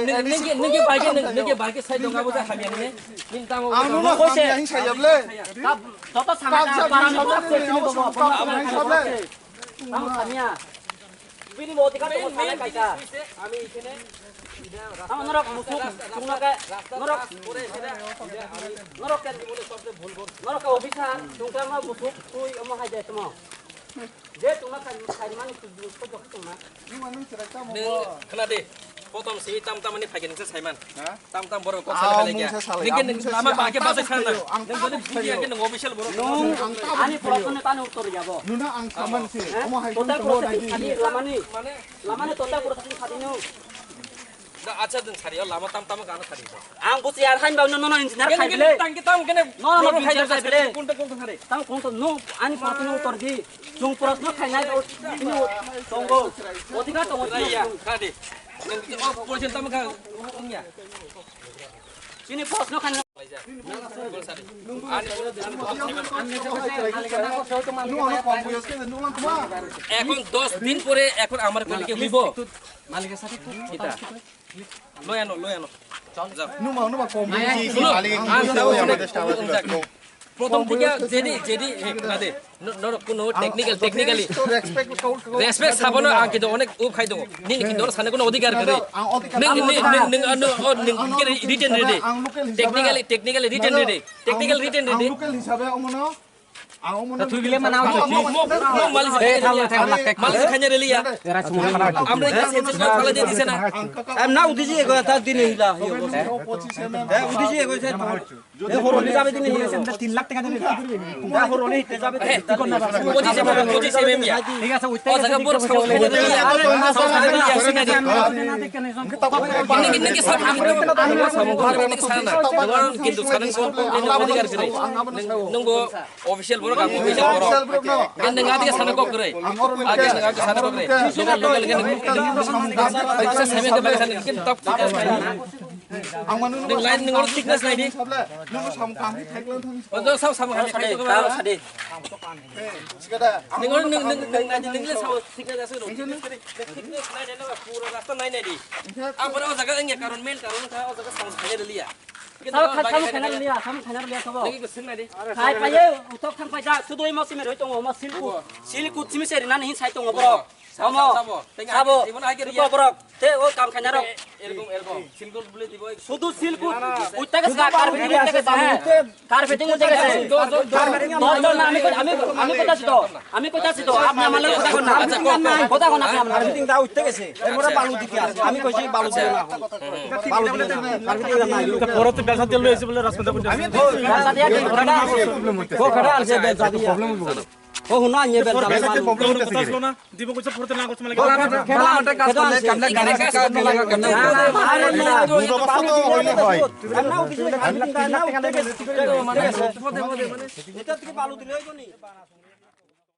nengke baike sai dong kamu saya kami ini minta mau anu na kose yang saya jable toto sama barang toto sini bawa kamu samia ini mau tiga tuh salah kaita kami sini kamu norok musuh tunggu ke norok kan norok ke obisan tunggu mau musuh tuh mau aja semua dia tunggu kan hari mana tuh kok cuma ini mana cerita mau kena deh potong si tam ini bagian itu Saiman tam baru kok salah lagi nengke lama pakai bahasa sana nengke dia kan official baru ani protokol tan utur jabo nuna ang kaman si mau hai total proses tadi lama nih total proses tadi nu dah aja dan cari lama tam kan cari ang busi arhan bau no engineer khaile tangki tam kene no engineer khaile kunta cari tam kunta no ani protokol utur di jung protokol khaina ini tonggo odika tonggo iya kadi oh polisi tam kan umumnya ini protokol khaina এখন 10 দিন পরে এখন আমার কলিকে হইব মালিকের সাথে এটা লয় আনো চল যাও numa komisi si paling yang ada staff প্রথম থেকে যেদি না দে কোনো টেকনিক্যালি রেসপেক্ট সাবনো আং কিন্তু অনেক উপ খাই দো নিন কিন্তু সানে কোনো অধিকার করে নিন written ready technically written ready local hisabe omono তুই গিলে মানাও মালিশ খাইনে রেলি ya আমরা এটা সেন্সাস ফলে দিয়ে দিছে না em na udiji ego ta din hila udiji ego se e horoni jabe din hila 3 lakh টাকা দিলে না horoni হিতে যাবে কোন না 25 mm ya ঠিক আছে উঠতে ও জায়গা পুরো খাওয়া খাইনে রেলি ya ini সব আমরা সানা কিন্তু সানা অধিকার করে নঙ্গো অফিশিয়াল বড় কাম অফিশিয়াল বড় কিন্তু ngati sana kok kere age ngati sana kok kere lokal kan same ke bagian kan top ang manu ning lain ning orang thickness lai di nunu sam kami theklan thang ojo sama kami khai to tahu sade sikada ning orang ning le sama thickness ase no thickness lai na pura rasta nai nai di ang pura jaga engya karon main karon tha o jaga sam khai le liya kamu kena lihat sabo lagi ke sing lai di khai paye utok thang paja sudoi mo sime roi tongo ma silku chimi seri nan hi sai tongo bro sabo ibon age riya bro te o kam khana ro এরকম সিলকুল বলে দিব শুধু silku উত্তাকে carpeting উত্তাকে carpeting উত্তাকে আমি কইতাছি তো আপনি আমালে কথা কোন আপনি কার্পেটিং দা উত্তাকে আছে এরপরে বালু দিকে আছে আমি কইছি বালু দিও না বালু দিও না কার্পেটিং না এটা পরতে বেলসা তেল লইছে বলে রাসপন্দা বলে আমি বেলসা দিয়া কি খড়া আছে বেলসা দিয়া প্রবলেম হবে ও হুনা নিয়ে বেলসা প্রবলেম কথা শুনো না দিব কইছে পরতে না করছ মানে খেলা মাঠে কাজ করলে কামলা গানে কাজ লাগা কামলা এটা থেকে বালু দিলে হইবনি